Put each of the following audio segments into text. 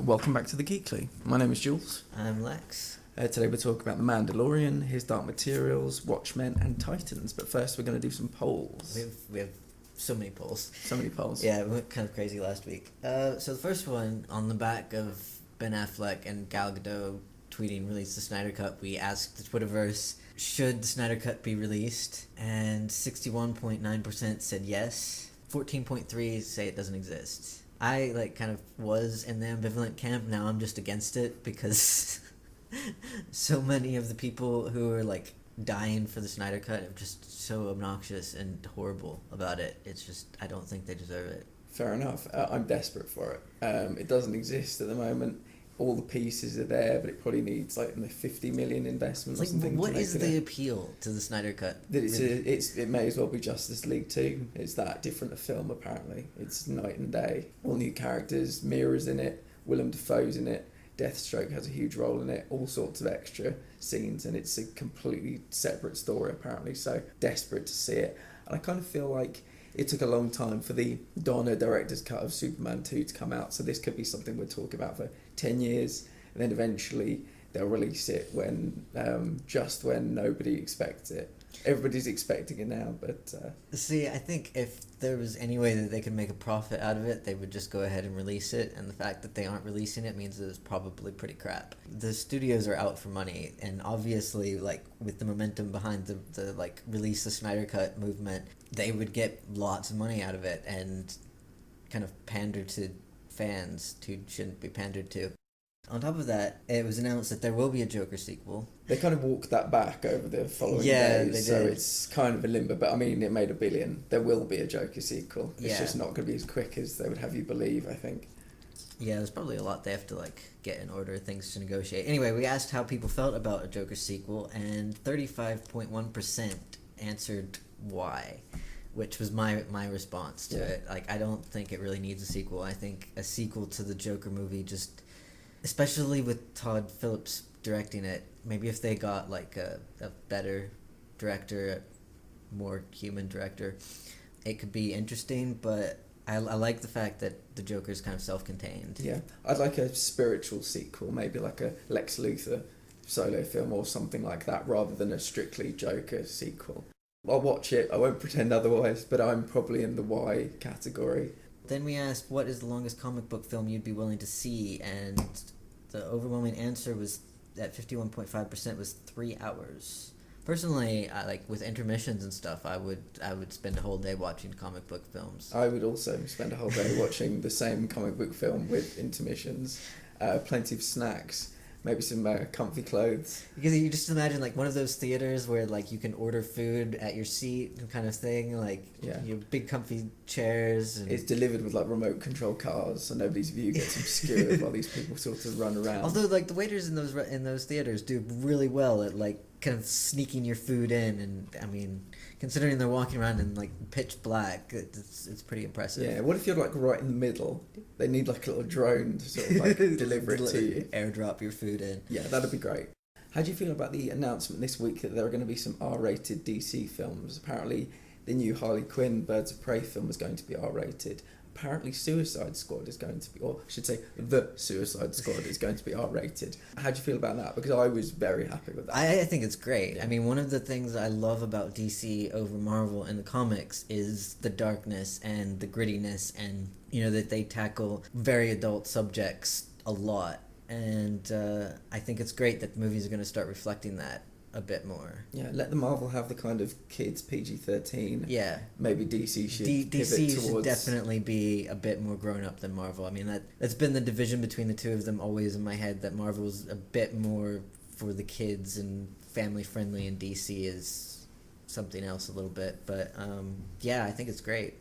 Welcome back to the Geekly. My name is Jules. I'm Lex. Today we'll talk about The Mandalorian, His Dark Materials, Watchmen and Titans. But first we're going to do some polls. We have so many polls. So many polls. Yeah, we went kind of crazy last week. So the first one, on the back of Ben Affleck and Gal Gadot tweeting release the Snyder Cut, we asked the Twitterverse, should the Snyder Cut be released? And 61.9% said yes. 14.3% say it doesn't exist. I kind of was in the ambivalent camp. Now I'm just against it because so many of the people who are dying for the Snyder Cut are just so obnoxious and horrible about it. It's just, I don't think they deserve it. Fair enough. I'm desperate for it. It doesn't exist at the moment. All the pieces are there, but it probably needs the 50 million investment or something. What is the appeal to the Snyder Cut? That it may as well be Justice League 2. It's that different a film, apparently. It's night and day. All new characters, Mira's in it, Willem Dafoe's in it, Deathstroke has a huge role in it, all sorts of extra scenes, and it's a completely separate story, apparently, so desperate to see it. And I kind of feel like it took a long time for the Donner director's cut of Superman 2 to come out, so this could be something we're talking about for 10 years, and then eventually they'll release it when just when nobody expects it. Everybody's expecting it now, but... See, I think if there was any way that they could make a profit out of it, they would just go ahead and release it, and the fact that they aren't releasing it means that it's probably pretty crap. The studios are out for money, and obviously, with the momentum behind the release the Snyder Cut movement, they would get lots of money out of it, and kind of pander to fans who shouldn't be pandered to. On top of that, it was announced that there will be a Joker sequel. They kind of walked that back over the following days, they did. So it's kind of a limbo. But I mean, it made $1 billion. There will be a Joker sequel. It's just not going to be as quick as they would have you believe, I think. Yeah, there's probably a lot they have to get in order, things to negotiate. Anyway, we asked how people felt about a Joker sequel, and 35.1% answered why, which was my response to it. I don't think it really needs a sequel. I think a sequel to the Joker movie just... Especially with Todd Phillips directing it, maybe if they got a better director, a more human director, it could be interesting, but I like the fact that the Joker's kind of self-contained. Yeah, I'd like a spiritual sequel, maybe like a Lex Luthor solo film or something like that, rather than a strictly Joker sequel. I'll watch it, I won't pretend otherwise, but I'm probably in the why category. Then we asked, what is the longest comic book film you'd be willing to see? And the overwhelming answer was, at 51.5%, was 3 hours. Personally, with intermissions and stuff, I would spend a whole day watching comic book films. I would also spend a whole day watching the same comic book film with intermissions, plenty of snacks, maybe some comfy clothes. Because you just imagine one of those theaters where you can order food at your seat kind of thing, you have big comfy chairs. And... It's delivered with remote control cars, so nobody's view gets obscured while these people sort of run around. Although the waiters in those theaters do really well at kind of sneaking your food in, and I mean, considering they're walking around in pitch black, it's pretty impressive. Yeah, what if you're right in the middle? They need a little drone to sort of deliver it to you. Airdrop your food in. Yeah, that'd be great. How do you feel about the announcement this week that there are going to be some R-rated DC films? Apparently the new Harley Quinn Birds of Prey film is going to be R-rated. Apparently Suicide Squad is going to be, or I should say The Suicide Squad is going to be R-rated. How do you feel about that? Because I was very happy with that. I think it's great. Yeah. I mean, one of the things I love about DC over Marvel in the comics is the darkness and the grittiness, and that they tackle very adult subjects a lot. And I think it's great that the movies are going to start reflecting that a bit more. Yeah, let the Marvel have the kind of kids PG-13. Yeah. Maybe DC should DC should definitely be a bit more grown up than Marvel. I mean, that's been the division between the two of them always in my head, that Marvel's a bit more for the kids and family friendly, and DC is something else a little bit. But yeah, I think it's great.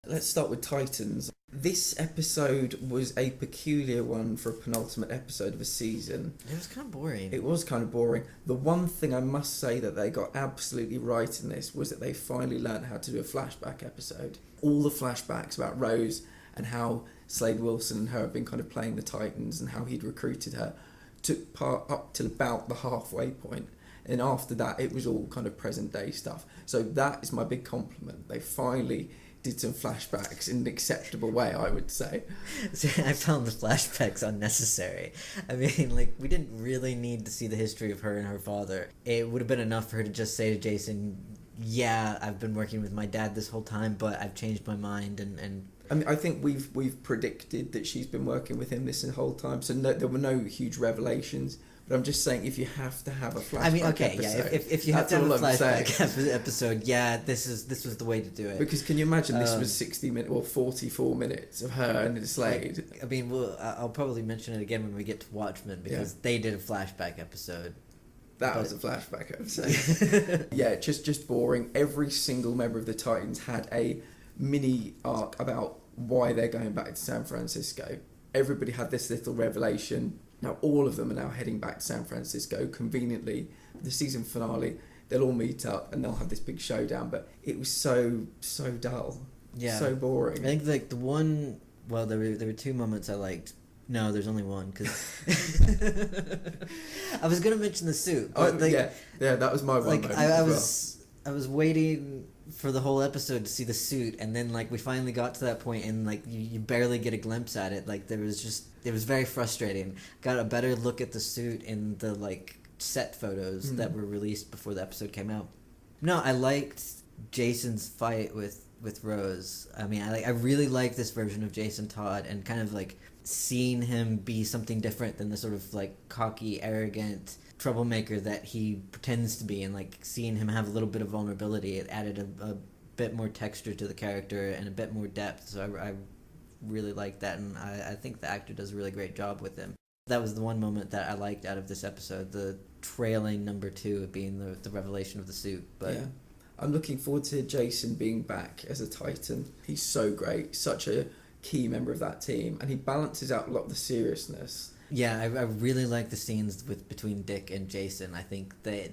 Let's start with Titans. This episode was a peculiar one for a penultimate episode of a season. It was kind of boring. It was kind of boring. The one thing I must say that they got absolutely right in this was that they finally learned how to do a flashback episode. All the flashbacks about Rose and how Slade Wilson and her have been kind of playing the Titans and how he'd recruited her took part up till about the halfway point. And after that, it was all kind of present day stuff. So that is my big compliment. They finally did some flashbacks in an acceptable way, I would say. See, I found the flashbacks unnecessary. I mean, like, we didn't really need to see the history of her and her father. It would have been enough for her to just say to Jason, yeah, I've been working with my dad this whole time, but I've changed my mind, and I mean, I think we've predicted that she's been working with him this whole time, so there were no huge revelations. But I'm just saying, if you have to have a flashback, I mean, okay, episode, yeah. If you have to have a all I'm flashback episode, yeah, this was the way to do it. Because can you imagine this was 60 minutes or 44 minutes of her and Slade? I mean, I'll probably mention it again when we get to Watchmen, because they did a flashback episode. That was a flashback episode. Yeah, just boring. Every single member of the Titans had a mini arc about why they're going back to San Francisco. Everybody had this little revelation. Now all of them are now heading back to San Francisco. Conveniently, the season finale, they'll all meet up and they'll have this big showdown. But it was so dull, so boring. I think like the one. Well, there were two moments I liked. No, there's only one, because I was gonna mention the suit. But yeah, that was my one. Like I was waiting for the whole episode to see the suit, and then like we finally got to that point, and like you barely get a glimpse at it. Like it was very frustrating. Got a better look at the suit in the like set photos that were released before the episode came out. No, I liked Jason's fight with Rose. I mean, I really like this version of Jason Todd, and kind of like seeing him be something different than the sort of like cocky, arrogant troublemaker that he pretends to be, and like seeing him have a little bit of vulnerability, it added a bit more texture to the character and a bit more depth. So I really like that, and I think the actor does a really great job with him. That was the one moment that I liked out of this episode, the trailing number 2 being the revelation of the suit. But yeah, I'm looking forward to Jason being back as a Titan. He's so great, such a key member of that team, and he balances out a lot of the seriousness. Yeah, I really like the scenes between Dick and Jason. I think they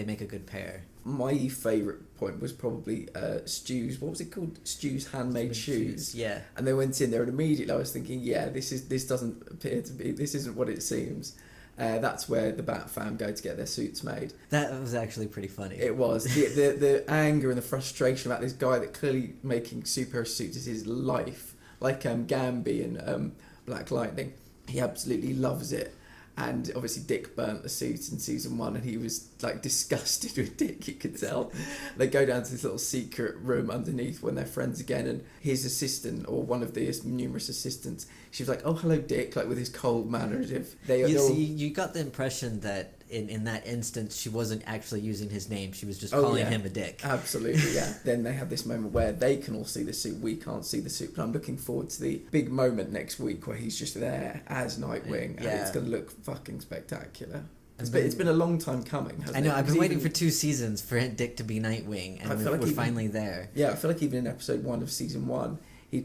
make a good pair. My favourite point was probably Stu's, what was it called? Stu's handmade shoes. Yeah. And they went in there, and immediately I was thinking, yeah, this doesn't appear to be, this isn't what it seems. That's where the Bat fam go to get their suits made. That was actually pretty funny. It was. The anger and the frustration about this guy that clearly making superhero suits is his life. Like Gamby and Black Lightning. He absolutely loves it. And obviously Dick burnt the suit in season 1, and he was like disgusted with Dick, you could tell. They go down to this little secret room underneath when they're friends again, and his assistant, or one of the numerous assistants, she was like, oh, hello Dick, like with his cold manner, as if you got the impression that in that instance she wasn't actually using his name, she was just calling him a dick. Absolutely, yeah. Then they have this moment where they can all see the suit, we can't see the suit, but I'm looking forward to the big moment next week where he's just there as Nightwing, and it's going to look fucking spectacular. It's been a long time coming, hasn't it? I know, I've been waiting for 2 seasons for Dick to be Nightwing, and we're finally there. Yeah, I feel like even in episode 1 of season 1, he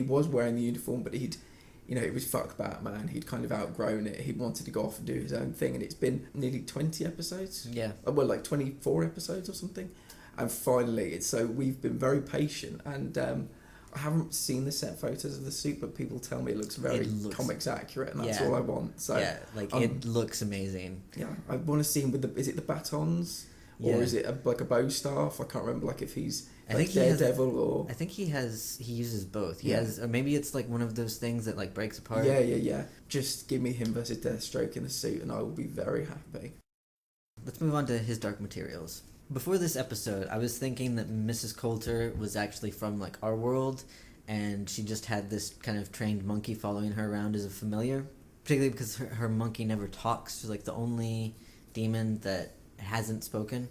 was wearing the uniform, but it was fuck Batman. He'd kind of outgrown it. He wanted to go off and do his own thing, and it's been nearly 20 episodes. Yeah. Well, like 24 episodes or something. And finally, we've been very patient, and I haven't seen the set photos of the suit, but people tell me it looks comics accurate, and that's all I want. So it looks amazing. Yeah, I want to see him with is it the batons? Or is it like a bow staff? I can't remember. Like if he's Daredevil or. I think he uses both. He has, or maybe it's like one of those things that like breaks apart. Yeah. Just give me him versus Deathstroke in the suit, and I will be very happy. Let's move on to his Dark Materials. Before this episode, I was thinking that Mrs. Coulter was actually from like our world, and she just had this kind of trained monkey following her around as a familiar. Particularly because her monkey never talks. She's like the only demon that hasn't spoken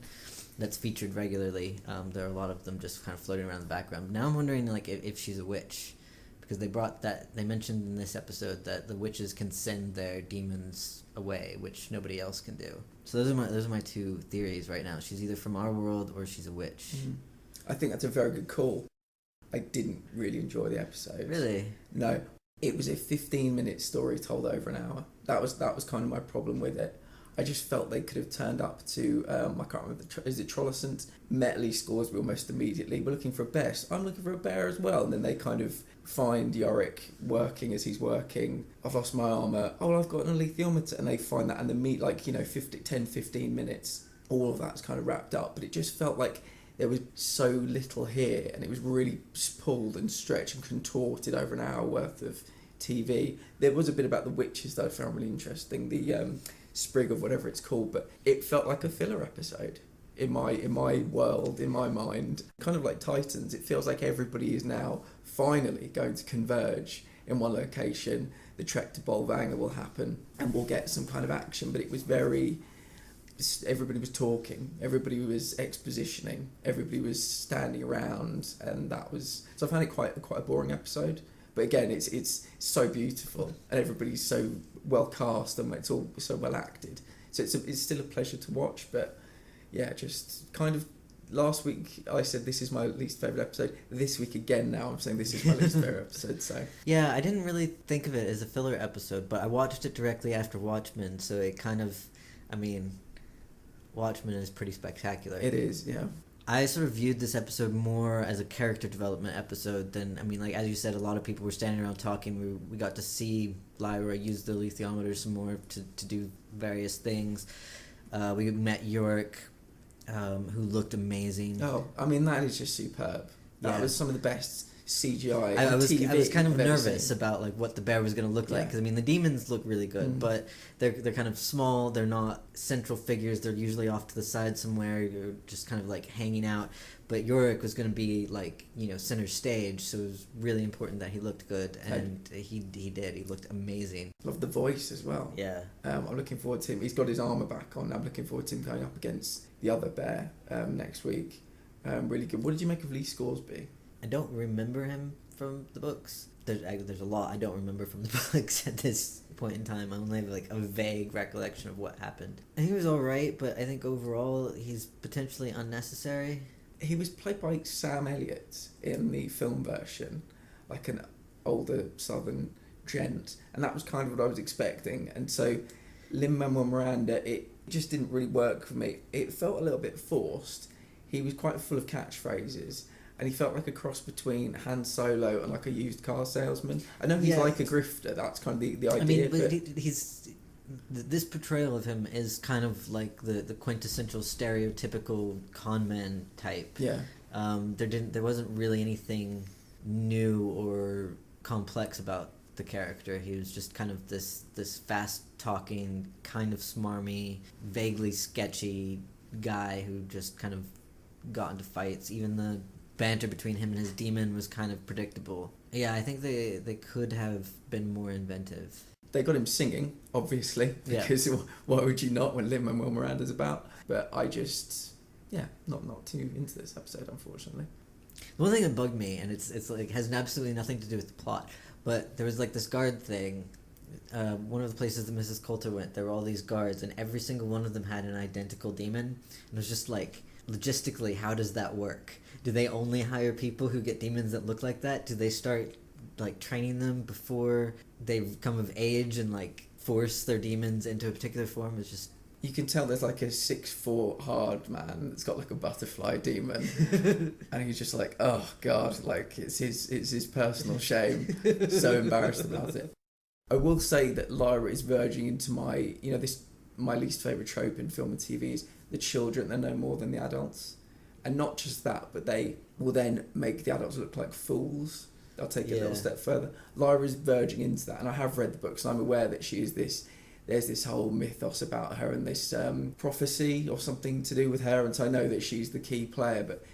that's featured regularly. There are a lot of them just kind of floating around the background. Now I'm wondering like if she's a witch, because they mentioned in this episode that the witches can send their demons away, which nobody else can do. So those are my 2 theories right now. She's either from our world or she's a witch. I think that's a very good call. I didn't really enjoy the episode. Really? No, it was a 15-minute story told over an hour. That was kind of my problem with it. I just felt they could have turned up to, I can't remember, is it Trollescent? Metley scores me almost immediately. We're looking for a bear. So I'm looking for a bear as well. And then they kind of find Yorick working as he's working. I've lost my armour. Oh, I've got an alethiometer. And they find that, and they meet 10, 15 minutes. All of that's kind of wrapped up. But it just felt like there was so little here, and it was really pulled and stretched and contorted over an hour worth of TV. There was a bit about the witches that I found really interesting, the sprig of whatever it's called, but it felt like a filler episode in my world, in my mind. Kind of like Titans, it feels like everybody is now finally going to converge in one location. The trek to Bolvanga will happen and we'll get some kind of action, but it was very... Everybody was talking, everybody was expositioning, everybody was standing around, and that was... So I found it quite a boring episode. But again, it's so beautiful, and everybody's so well cast, and it's all so well acted. So it's still a pleasure to watch. But yeah, just kind of last week I said this is my least favourite episode. This week again, now I'm saying this is my least favourite episode. So yeah, I didn't really think of it as a filler episode, but I watched it directly after Watchmen, so it kind of, I mean, Watchmen is pretty spectacular. it is, yeah. I sort of viewed this episode more as a character development episode than, I mean, like, as you said, a lot of people were standing around talking. We got to see Lyra use the alethiometer some more to do various things. We met Yorick, who looked amazing. Oh, I mean, that is just superb. That was some of the best CGI I was TV I was kind of I've ever nervous seen. about like what the bear was going to look like, because I mean the demons look really good, but they're kind of small. They're not central figures. They're usually off to the side somewhere. You're just kind of like hanging out. But Yorick was going to be like, you know, center stage, so it was really important that he looked good, and he did. He looked amazing. Love the voice as well. Yeah. I'm looking forward to him. He's got his armour back on. I'm looking forward to him going up against the other bear next week. Really good. What did you make of Lee Scoresby? I don't remember him from the books. There's a lot I don't remember from the books at this point in time. I only have like a vague recollection of what happened. And he was alright, but I think overall he's potentially unnecessary. He was played by Sam Elliott in the film version, like an older southern gent, and that was kind of what I was expecting. And so Lin-Manuel Miranda, it just didn't really work for me. It felt a little bit forced. He was quite full of catchphrases, and he felt like a cross between Han Solo and like a used car salesman. I know he's like a grifter, that's kind of the idea. I mean, but he's... This portrayal of him is kind of like the quintessential stereotypical con man type. Yeah. There wasn't really anything new or complex about the character. He was just kind of this fast talking, kind of smarmy, vaguely sketchy guy who just kind of got into fights. Even the banter between him and his demon was kind of predictable. Yeah, I think they could have been more inventive. They got him singing, obviously, because why would you not when Lin-Manuel Miranda's about? But I just, not too into this episode, unfortunately. The one thing that bugged me, and it's like has absolutely nothing to do with the plot, but there was like this guard thing. One of the places that Mrs. Coulter went, there were all these guards, and every single one of them had an identical demon. And it was just like, logistically, how does that work? Do they only hire people who get demons that look like that? Do they start like training them before they come of age and like force their demons into a particular form? It's just, you can tell there's like a 6'4" hard man that's got like a butterfly demon, and he's just like, oh god, like it's his personal shame. So embarrassed about it. I will say that Lyra is verging into my least favourite trope in film and TV is the children that know more than the adults, and not just that, but they will then make the adults look like fools. I'll take it a little step further. Lyra is verging into that, and I have read the books, and I'm aware that she is this. There's this whole mythos about her and this prophecy or something to do with her, and so I know that she's the key player. But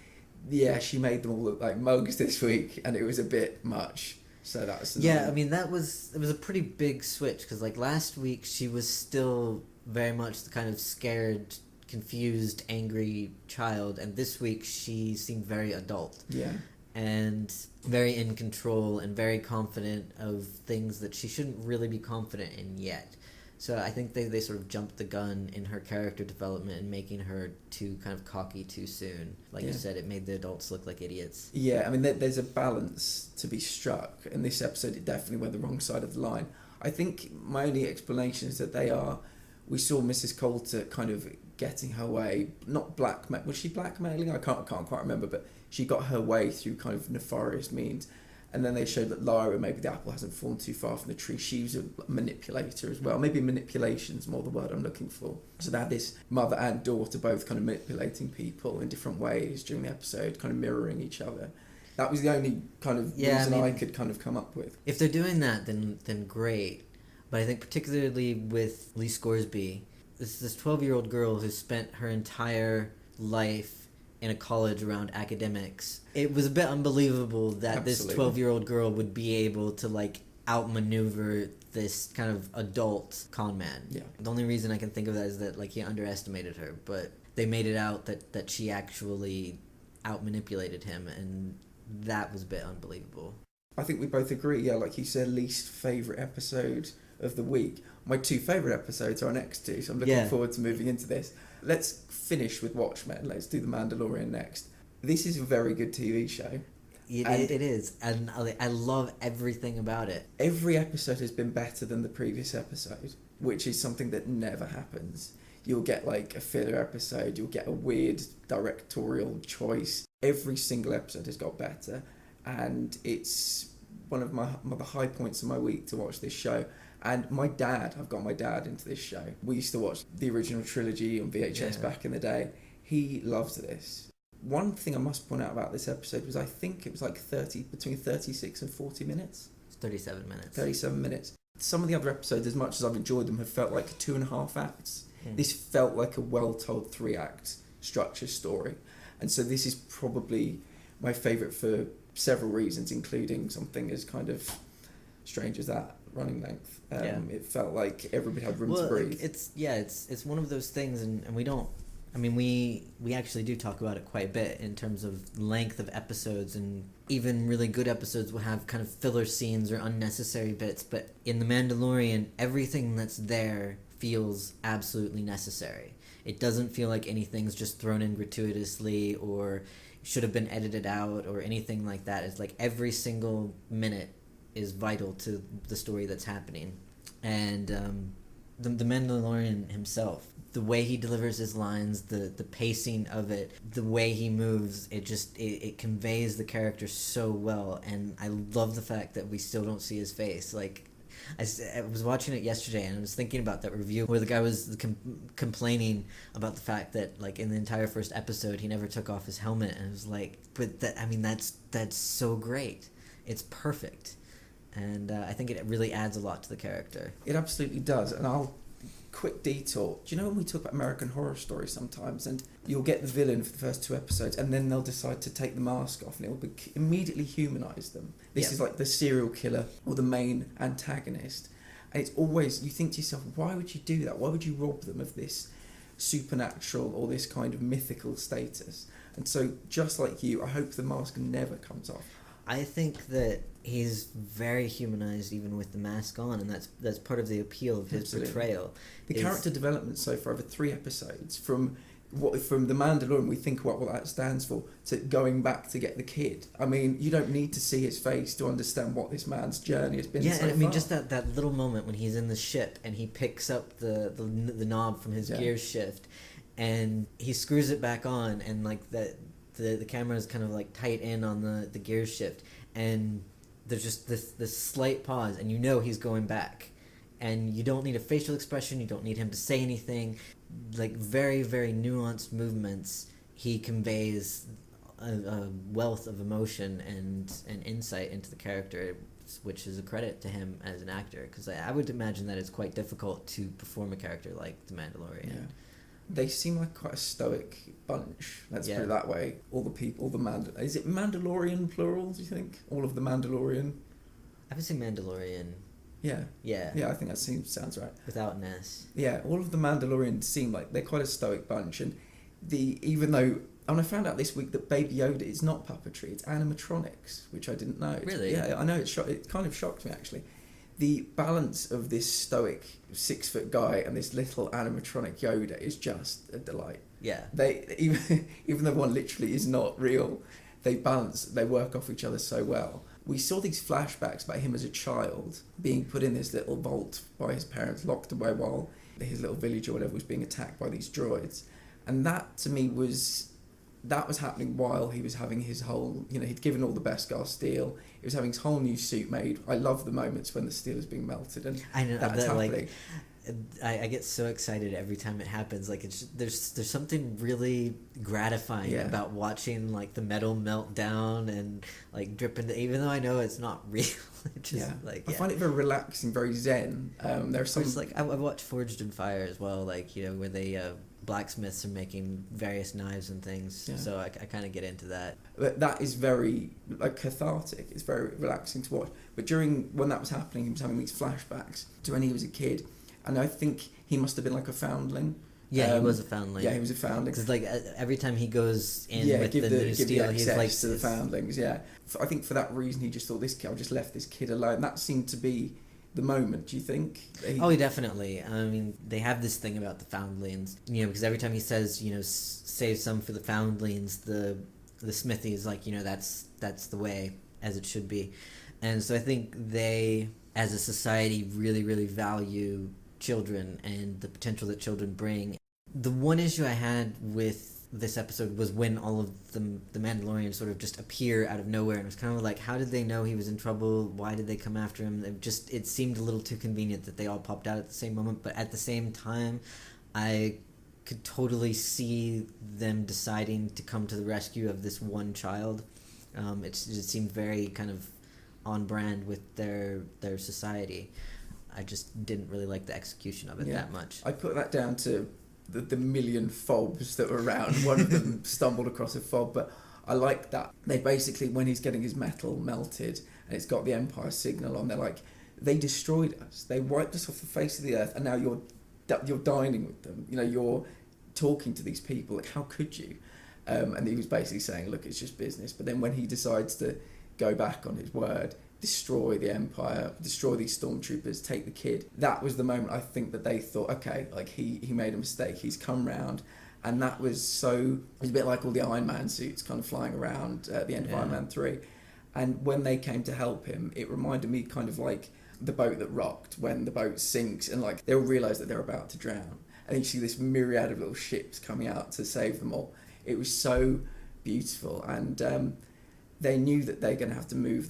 yeah, she made them all look like mugs this week, and it was a bit much. So that's I mean it was a pretty big switch, because like last week she was still very much the kind of scared, confused, angry child, and this week she seemed very adult. Yeah. And very in control and very confident of things that she shouldn't really be confident in yet. So I think they sort of jumped the gun in her character development and making her too kind of cocky too soon. Like you said, it made the adults look like idiots. Yeah, I mean, there's a balance to be struck. In this episode, it definitely went the wrong side of the line. I think my only explanation is that we saw Mrs. Coulter kind of getting her way, not blackmail. Was she blackmailing? I can't quite remember, but she got her way through kind of nefarious means. And then they showed that Lyra, maybe the apple hasn't fallen too far from the tree. She was a manipulator as well. Maybe manipulation's more the word I'm looking for. So they had this mother and daughter both kind of manipulating people in different ways during the episode, kind of mirroring each other. That was the only kind of reason I could kind of come up with. If they're doing that, then great. But I think particularly with Lee Scoresby, this 12-year-old girl who spent her entire life in a college around academics, it was a bit unbelievable that this 12-year-old girl would be able to like outmaneuver this kind of adult con man. Yeah. The only reason I can think of that is that like he underestimated her, but they made it out that she actually outmanipulated him, and that was a bit unbelievable. I think we both agree, yeah, like you said, least favourite episode of the week. My 2 favourite episodes are our next 2, so I'm looking forward to moving into this. Let's finish with Watchmen. Let's do The Mandalorian next. This is a very good TV show. It is, and I love everything about it. Every episode has been better than the previous episode, which is something that never happens. You'll get like a filler episode, you'll get a weird directorial choice. Every single episode has got better, and it's one of the high points of my week to watch this show. And I've got my dad into this show. We used to watch the original trilogy on VHS back in the day. He loves this. One thing I must point out about this episode was I think it was like between 36 and 40 minutes. It's 37 minutes. 37 minutes. Some of the other episodes, as much as I've enjoyed them, have felt like 2.5 acts. This felt like a well-told 3-act structure story. And so this is probably my favourite for several reasons, including something as kind of strange as that, running length. It felt like everybody had room to breathe. It's one of those things, and we don't. I mean, we actually do talk about it quite a bit in terms of length of episodes, and even really good episodes will have kind of filler scenes or unnecessary bits. But in The Mandalorian, everything that's there feels absolutely necessary. It doesn't feel like anything's just thrown in gratuitously or should have been edited out or anything like that. It's like every single minute is vital to the story that's happening. And the Mandalorian himself, the way he delivers his lines, the pacing of it, the way he moves, it conveys the character so well. And I love the fact that we still don't see his face. Like, I was watching it yesterday and I was thinking about that review where the guy was complaining about the fact that like in the entire first episode he never took off his helmet, and it was like, but that's so great. It's perfect. And I think it really adds a lot to the character. It absolutely does. And quick detour. Do you know when we talk about American Horror Story sometimes, and you'll get the villain for the first 2 episodes, and then they'll decide to take the mask off, and it'll immediately humanise them. This is like the serial killer or the main antagonist. And it's always, you think to yourself, why would you do that? Why would you rob them of this supernatural or this kind of mythical status? And so, just like you, I hope the mask never comes off. I think that he's very humanized even with the mask on, and that's part of the appeal of his portrayal. The character development so far over 3 episodes, from the Mandalorian we think about what that stands for, to going back to get the kid. I mean, you don't need to see his face to understand what this man's journey has been so far. Yeah, I mean, just that little moment when he's in the ship and he picks up the knob from his gear shift, and he screws it back on, and like the camera is kind of like tight in on the gear shift, and there's just this slight pause, and you know he's going back, and you don't need a facial expression, you don't need him to say anything. Like very, very nuanced movements, he conveys a wealth of emotion and insight into the character, which is a credit to him as an actor, because I would imagine that it's quite difficult to perform a character like the Mandalorian. Yeah. They seem like quite a stoic bunch, let's put it that way. All the people, is it Mandalorian plural, do you think? All of the Mandalorian? I would say Mandalorian. Yeah. Yeah. Yeah, I think that sounds right. Without an S. Yeah, all of the Mandalorians seem like they're quite a stoic bunch, and I found out this week that Baby Yoda is not puppetry, it's animatronics, which I didn't know. Really? Yeah, I know, it kind of shocked me actually. The balance of this stoic 6-foot guy and this little animatronic Yoda is just a delight. Yeah. They even though one literally is not real, they work off each other so well. We saw these flashbacks about him as a child being put in this little vault by his parents, locked away while his little village or whatever was being attacked by these droids. And that to me was that was happening while he was having his whole, he'd given all the Beskar steel. He was having his whole new suit made. I love the moments when the steel is being melted, and I know that's that, happening. like, I get so excited every time it happens. Like, there's something really gratifying about watching like the metal melt down and like drip into, even though I know it's not real. I find it very relaxing, very zen. There's some I watched Forged in Fire as well, like, where they blacksmiths are making various knives and things. Yeah. So I kind of get into that. But that is very cathartic. It's very relaxing to watch. But when that was happening, he was having these flashbacks to when he was a kid, and I think he must have been like a foundling. Yeah, he was a foundling. Yeah, he was a foundling. Because like every time he goes in with the new steel, he's like to the foundlings. Yeah, I think for that reason he just thought, this kid, I've just left this kid alone. That seemed to be the moment. Do you think? Definitely. I mean, they have this thing about the foundlings, because every time he says, save some for the foundlings, the smithy is like, that's the way, as it should be. And so I think they, as a society, really, really value children and the potential that children bring. The one issue I had with this episode was when all of the Mandalorians sort of just appear out of nowhere, and it was kind of like, how did they know he was in trouble? Why did they come after him? It seemed a little too convenient that they all popped out at the same moment, but at the same time, I could totally see them deciding to come to the rescue of this one child. It seemed very kind of on brand with their society. I just didn't really like the execution of it that much. I put that down to the million fobs that were around. One of them stumbled across a fob, but I like that. They basically, when he's getting his metal melted and it's got the Empire signal on, they're like, they destroyed us. They wiped us off the face of the earth, and now you're dining with them. You're talking to these people. Like, how could you? And he was basically saying, look, it's just business. But then when he decides to go back on his word, destroy the Empire, destroy these stormtroopers, take the kid, that was the moment I think that they thought, okay, like he made a mistake, he's come round. And that was it was a bit like all the Iron Man suits kind of flying around at the end of Iron Man 3. And when they came to help him, it reminded me kind of like the boat that rocked when the boat sinks, and like they all realise that they're about to drown, and you see this myriad of little ships coming out to save them all. It was so beautiful, and they knew that they're going to have to move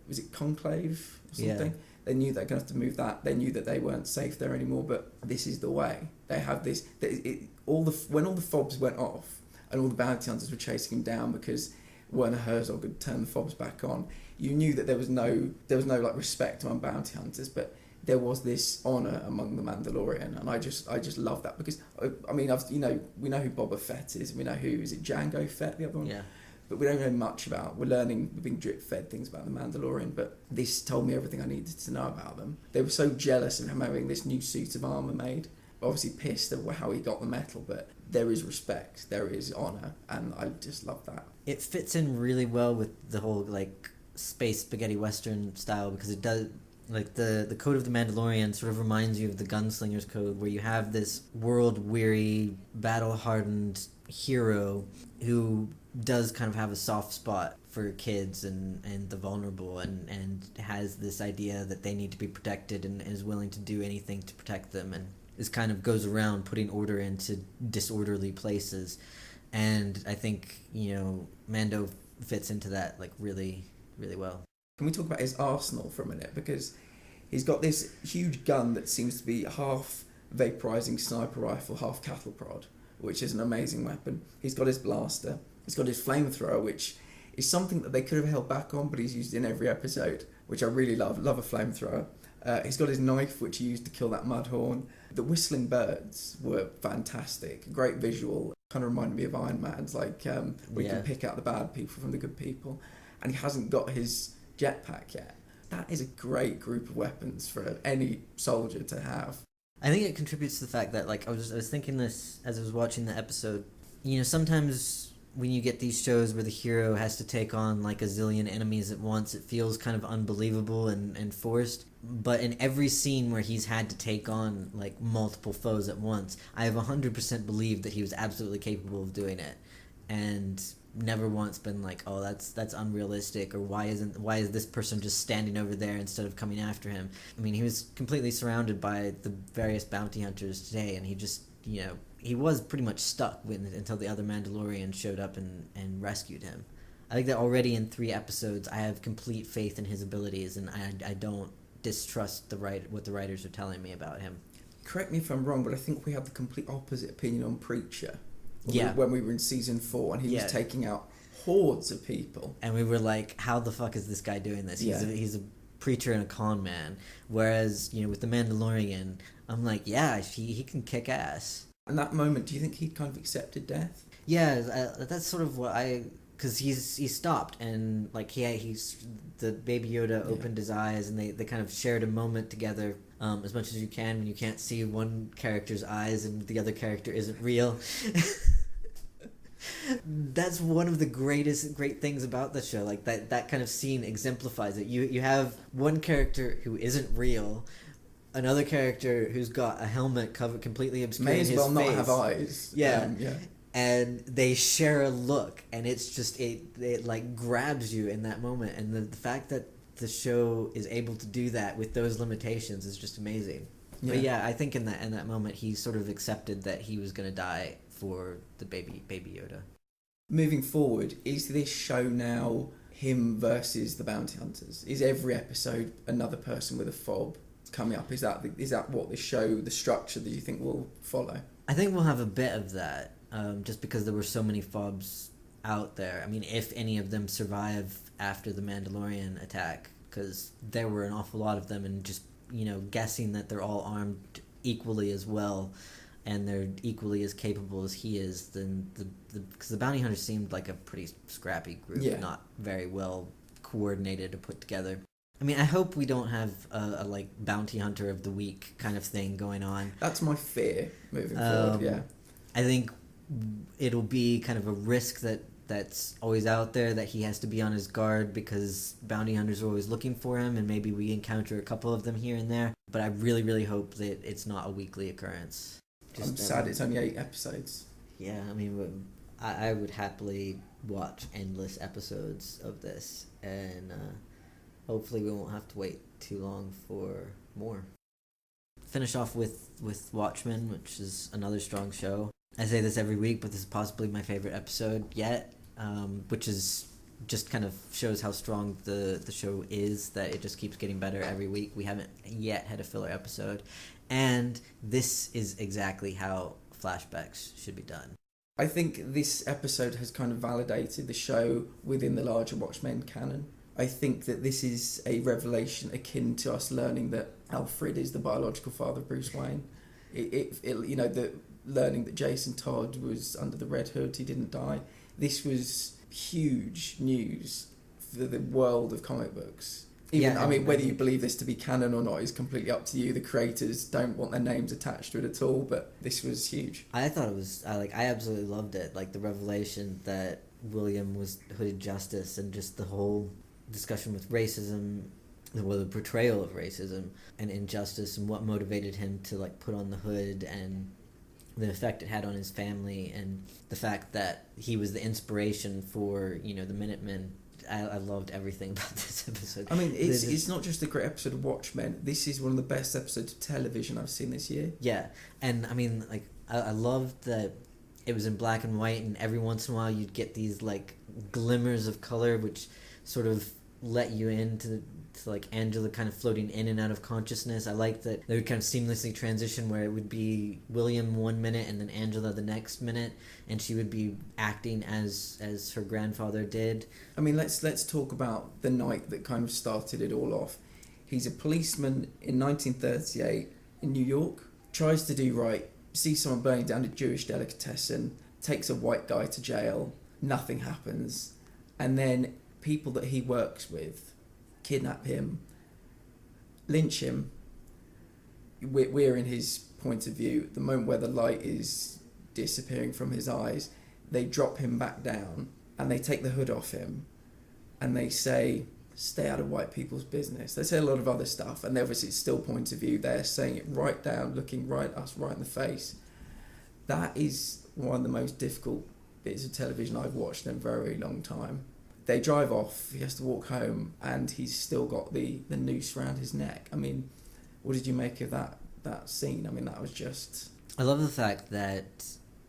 was it conclave or something? Yeah. They knew they're going to have to move that. They knew that they weren't safe there anymore, but this is the way. They have this, when all the fobs went off and all the bounty hunters were chasing him down because Werner Herzog had turned the fobs back on, you knew that there was no like respect among bounty hunters, but there was this honour among the Mandalorian, and I just love that, because I mean, we know who Boba Fett is, and we know is it Jango Fett, the other one? Yeah. But we don't know much about. We're being drip fed things about the Mandalorian, but this told me everything I needed to know about them. They were so jealous of him having this new suit of armour made, obviously pissed at how he got the metal, but there is respect, there is honour, and I just love that. It fits in really well with the whole like space spaghetti western style, because it does, like the code of the Mandalorian sort of reminds you of the Gunslinger's code, where you have this world-weary, battle-hardened hero who does kind of have a soft spot for kids and the vulnerable, and has this idea that they need to be protected, and is willing to do anything to protect them, and this kind of goes around putting order into disorderly places. And I think, Mando fits into that like really, really well. Can we talk about his arsenal for a minute? Because he's got this huge gun that seems to be half vaporizing sniper rifle, half cattle prod, which is an amazing weapon. He's got his blaster. He's got his flamethrower, which is something that they could have held back on, but he's used in every episode, which I really love. Love a flamethrower. He's got his knife, which he used to kill that mudhorn. The whistling birds were fantastic. Great visual. Kind of reminded me of Iron Man's, like where you can pick out the bad people from the good people. And he hasn't got his jetpack yet. That is a great group of weapons for any soldier to have. I think it contributes to the fact that, like, I was thinking this as I was watching the episode. Sometimes when you get these shows where the hero has to take on like a zillion enemies at once, it feels kind of unbelievable and forced. But in every scene where he's had to take on like multiple foes at once, I have 100% believed that he was absolutely capable of doing it, and never once been like, oh, that's unrealistic, or why is this person just standing over there instead of coming after him? I mean, he was completely surrounded by the various bounty hunters today, and he just he was pretty much stuck until the other Mandalorian showed up and rescued him. I think that already in 3 episodes, I have complete faith in his abilities, and I don't distrust what the writers are telling me about him. Correct me if I'm wrong, but I think we had the complete opposite opinion on Preacher. Yeah. When we were in season 4, and he was taking out hordes of people. And we were like, how the fuck is this guy doing this? He's a preacher and a con man. Whereas, with the Mandalorian, I'm like, yeah, he can kick ass. In that moment, do you think he kind of accepted death? Yeah, that's sort of what because he stopped, and like he's the Baby Yoda opened his eyes, and they kind of shared a moment together, as much as you can when you can't see one character's eyes and the other character isn't real. That's one of the great things about the show. Like that kind of scene exemplifies it. You have one character who isn't real, another character who's got a helmet covered completely obscuring his face. May as well not have eyes. Yeah. And they share a look, and it's just it like grabs you in that moment, and the fact that the show is able to do that with those limitations is just amazing. But I think in that moment he sort of accepted that he was going to die for the baby Yoda. Moving forward, is this show now him versus the bounty hunters? Is every episode another person with a fob coming up? Is that what the show, the structure that you think will follow? I think we'll have a bit of that, just because there were so many fobs out there. I mean, if any of them survive after the Mandalorian attack, because there were an awful lot of them, and just guessing that they're all armed equally as well, and they're equally as capable as he is, then because the bounty hunters seemed like a pretty scrappy group, not very well coordinated or put together. I mean, I hope we don't have a like bounty hunter of the week kind of thing going on. That's my fear moving forward. Yeah, I think it'll be kind of a risk that's always out there, that he has to be on his guard because bounty hunters are always looking for him, and maybe we encounter a couple of them here and there. But I really, really hope that it's not a weekly occurrence. I'm sad it's only 8 episodes. Yeah, I mean, I would happily watch endless episodes of this, and hopefully we won't have to wait too long for more. Finish off with Watchmen, which is another strong show. I say this every week, but this is possibly my favorite episode yet, which is just kind of shows how strong the show is, that it just keeps getting better every week. We haven't yet had a filler episode, and this is exactly how flashbacks should be done. I think this episode has kind of validated the show within the larger Watchmen canon. I think that this is a revelation akin to us learning that Alfred is the biological father of Bruce Wayne. The learning that Jason Todd was under the Red Hood, he didn't die. This was huge news for the world of comic books. Whether you believe this to be canon or not is completely up to you. The creators don't want their names attached to it at all, but this was huge. I thought it was, I absolutely loved it. Like the revelation that William was Hooded Justice, and just the whole discussion with racism, the portrayal of racism and injustice, and what motivated him to like put on the hood, and the effect it had on his family, and the fact that he was the inspiration for the Minutemen. I loved everything about this episode. I mean, it's not just a great episode of Watchmen. This is one of the best episodes of television I've seen this year. Yeah, and I mean, like, I loved that it was in black and white, and every once in a while you'd get these like glimmers of color, which sort of let you into like Angela kind of floating in and out of consciousness. I like that they would kind of seamlessly transition, where it would be William 1 minute and then Angela the next minute, and she would be acting as her grandfather did. I mean, let's talk about the night that kind of started it all off. He's a policeman in 1938 in New York, tries to do right, sees someone burning down a Jewish delicatessen, takes a white guy to jail, nothing happens, and then people that he works with kidnap him, lynch him. We're in his point of view. The moment where the light is disappearing from his eyes, they drop him back down and they take the hood off him, and they say, stay out of white people's business. They say a lot of other stuff, and obviously it's still point of view. They're saying it right down, looking us right in the face. That is one of the most difficult bits of television I've watched in a very long time. They drive off, he has to walk home, and he's still got the noose around his neck. I mean, what did you make of that scene? I mean, that was just... I love the fact that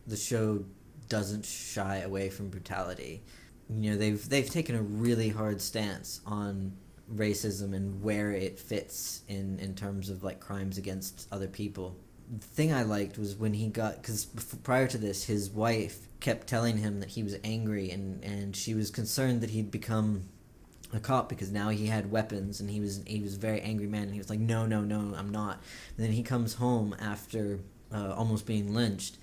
the show doesn't shy away from brutality. You know, they've taken a really hard stance on racism and where it fits in terms of like crimes against other people. The thing I liked was when he got, because prior to this, his wife kept telling him that he was angry, and she was concerned that he'd become a cop because now he had weapons, and he was a very angry man, and he was like, no, I'm not. And then he comes home after almost being lynched,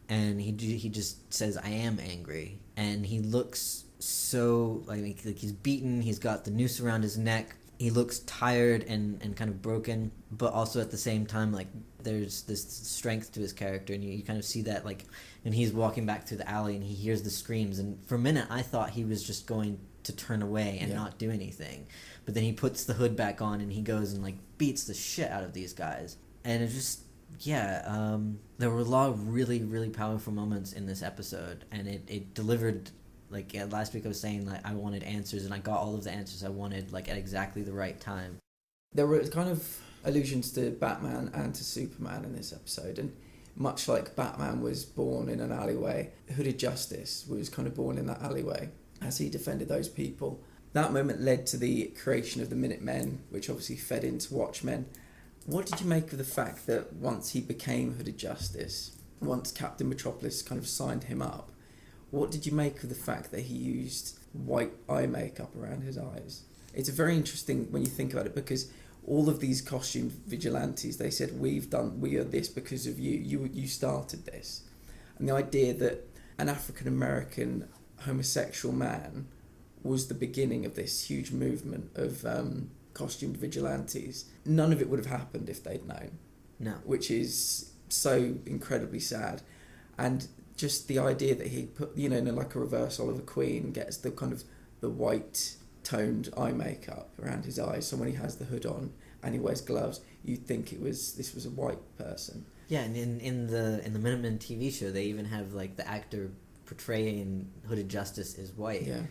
and he just says, I am angry, and he looks so like he's beaten, he's got the noose around his neck, he looks tired and kind of broken, but also at the same time like there's this strength to his character, and you kind of see that like, and he's walking back through the alley and he hears the screams, and for a minute I thought he was just going to turn away and not do anything, but then he puts the hood back on and he goes and like beats the shit out of these guys, and it just there were a lot of really, really powerful moments in this episode, and it delivered. Like last week I was saying like I wanted answers, and I got all of the answers I wanted like at exactly the right time. There were kind of allusions to Batman and to Superman in this episode, and much like Batman was born in an alleyway, Hooded Justice was kind of born in that alleyway as he defended those people. That moment led to the creation of the Minutemen, which obviously fed into Watchmen. What did you make of the fact that once he became Hooded Justice, once Captain Metropolis kind of signed him up, what did you make of the fact that he used white eye makeup around his eyes? It's very interesting when you think about it, because all of these costume vigilantes, they said, we are this because of you. You started this. And the idea that an African-American homosexual man was the beginning of this huge movement of costume vigilantes, none of it would have happened if they'd known. No. Which is so incredibly sad. And just the idea that he put, like a reverse Oliver Queen, gets the kind of the white toned eye makeup around his eyes. So when he has the hood on and he wears gloves, you'd think this was a white person. Yeah, and in the Minutemen TV show, they even have like the actor portraying Hooded Justice is white. Yeah,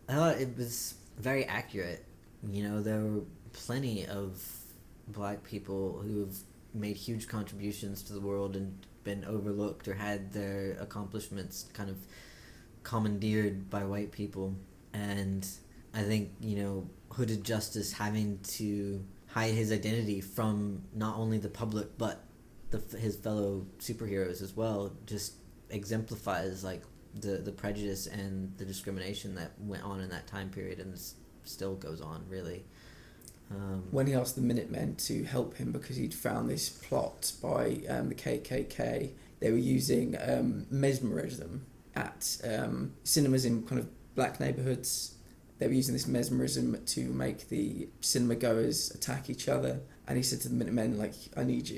I thought it was very accurate. You know, there were plenty of black people who've made huge contributions to the world and been overlooked or had their accomplishments kind of commandeered by white people, and I think Hooded Justice having to hide his identity from not only the public but his fellow superheroes as well just exemplifies like the prejudice and the discrimination that went on in that time period and still goes on really. When he asked the Minutemen to help him because he'd found this plot by the KKK, they were using mesmerism at cinemas in kind of black neighbourhoods. They were using this mesmerism to make the cinema goers attack each other. And he said to the Minutemen, like, I need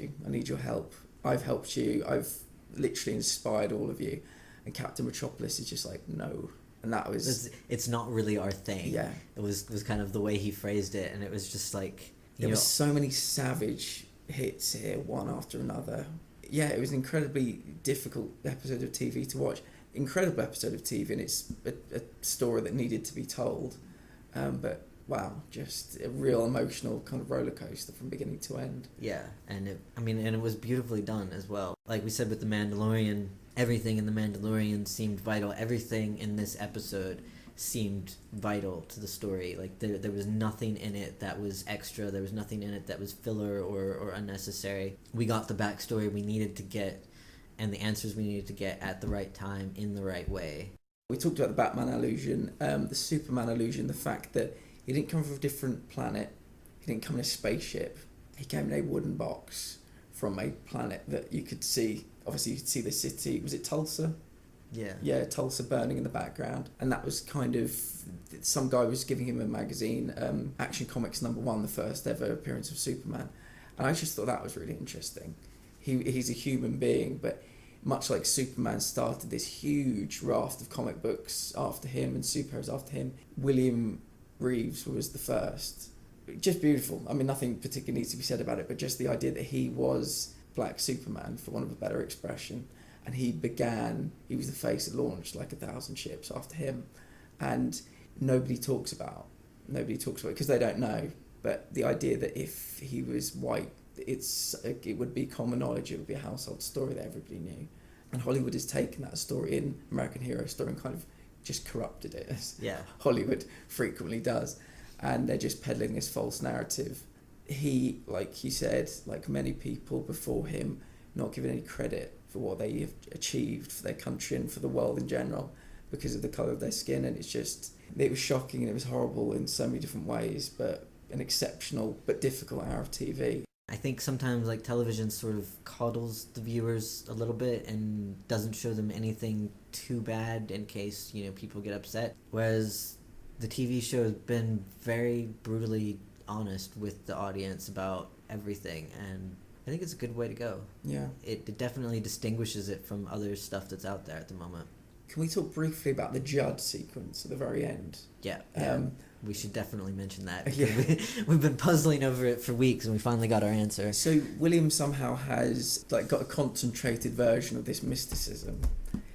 your help. I've helped you. I've literally inspired all of you. And Captain Metropolis is just like, no. And that was... It's not really our thing. Yeah. It was kind of the way he phrased it, and it was just like... There were so many savage hits here, one after another. Yeah, it was an incredibly difficult episode of TV to watch. Incredible episode of TV, and it's a story that needed to be told. But, wow, just a real emotional kind of roller coaster from beginning to end. Yeah, and it was beautifully done as well. Like we said with The Mandalorian... Everything in The Mandalorian seemed vital. Everything in this episode seemed vital to the story. Like there was nothing in it that was extra. There was nothing in it that was filler or unnecessary. We got the backstory we needed to get and the answers we needed to get at the right time in the right way. We talked about the Batman illusion, the Superman illusion, the fact that he didn't come from a different planet. He didn't come in a spaceship. He came in a wooden box from a planet that you could see. Obviously, you could see the city. Was it Tulsa? Yeah. Yeah, Tulsa burning in the background. And that was kind of... Some guy was giving him a magazine, Action Comics #1, the first ever appearance of Superman. And I just thought that was really interesting. He's a human being, but much like Superman started this huge raft of comic books after him and superheroes after him, William Reeves was the first. Just beautiful. I mean, nothing particularly needs to be said about it, but just the idea that he was... Black Superman, for want of a better expression, and he was the face that launched like 1,000 ships after him, and nobody talks about it because they don't know, but the idea that if he was white it would be common knowledge, it would be a household story that everybody knew. And Hollywood has taken that story in American Hero Story and kind of just corrupted it, as Hollywood frequently does. And they're just peddling this false narrative. He, like you said, like many people before him, not given any credit for what they have achieved for their country and for the world in general because of the colour of their skin. And it was shocking and it was horrible in so many different ways, but an exceptional but difficult hour of TV. I think sometimes like television sort of coddles the viewers a little bit and doesn't show them anything too bad in case, people get upset. Whereas the TV show has been very brutally honest with the audience about everything, and I think it's a good way to go. Yeah. It definitely distinguishes it from other stuff that's out there at the moment. Can we talk briefly about the Judd sequence at the very end? Yeah. We should definitely mention that. We've been puzzling over it for weeks and we finally got our answer. So William somehow has got a concentrated version of this mysticism.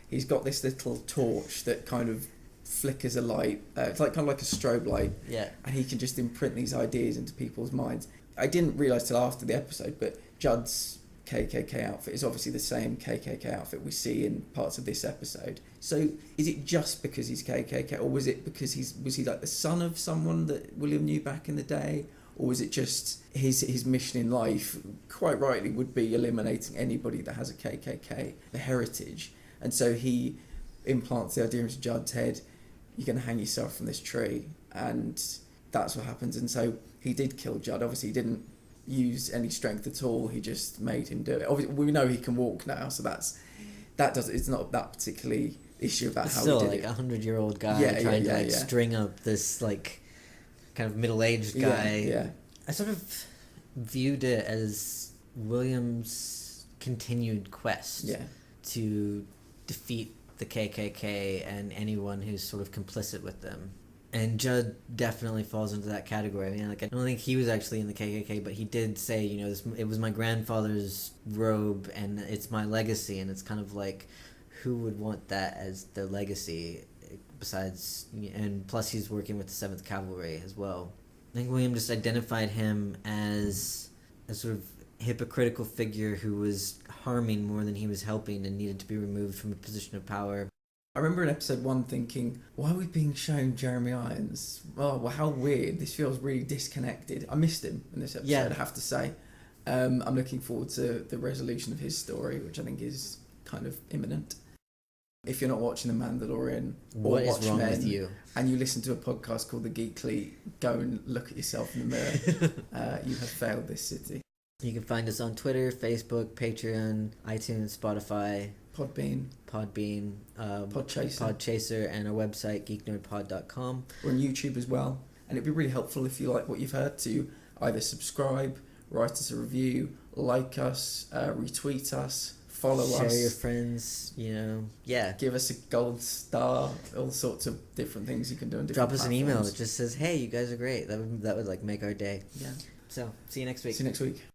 He's got this little torch that kind of flickers a light. It's kind of like a strobe light. Yeah. And he can just imprint these ideas into people's minds. I didn't realise till after the episode, but Judd's KKK outfit is obviously the same KKK outfit we see in parts of this episode. So is it just because he's KKK, or was it because was he like the son of someone that William knew back in the day, or was it just his mission in life, quite rightly, would be eliminating anybody that has a KKK heritage, and so he implants the idea into Judd's head, you're going to hang yourself from this tree, and that's what happens. And so he did kill Judd. Obviously he didn't use any strength at all, he just made him do it. Obviously we know he can walk now, so it's not that particularly issue about it's how still he did like it. a 100-year-old guy trying to string up this like kind of middle-aged guy. Yeah. I sort of viewed it as William's continued quest to defeat the KKK and anyone who's sort of complicit with them. And Judd definitely falls into that category. I mean, I don't think he was actually in the KKK, but he did say, it was my grandfather's robe and it's my legacy. And it's kind of like, who would want that as their legacy besides, and plus he's working with the 7th Cavalry as well. I think William just identified him as a sort of hypocritical figure who was harming more than he was helping and needed to be removed from a position of power. I remember in episode 1 thinking, why are we being shown Jeremy Irons? Oh, well, how weird. This feels really disconnected. I missed him in this episode, I have to say. I'm looking forward to the resolution of his story, which I think is kind of imminent. If you're not watching The Mandalorian or what is Watchmen, wrong with you? And you listen to a podcast called The Geekly, go and look at yourself in the mirror. You have failed this city. You can find us on Twitter, Facebook, Patreon, iTunes, Spotify, Podbean, Podchaser, and our website, geeknerdpod.com. We're on YouTube as well, and it'd be really helpful if you like what you've heard to either subscribe, write us a review, like us, retweet us, follow us. Share your friends, Give us a gold star, all sorts of different things you can do on different Drop us platforms. an email that just says, hey, you guys are great. That would make our day. Yeah. So, see you next week. See you next week.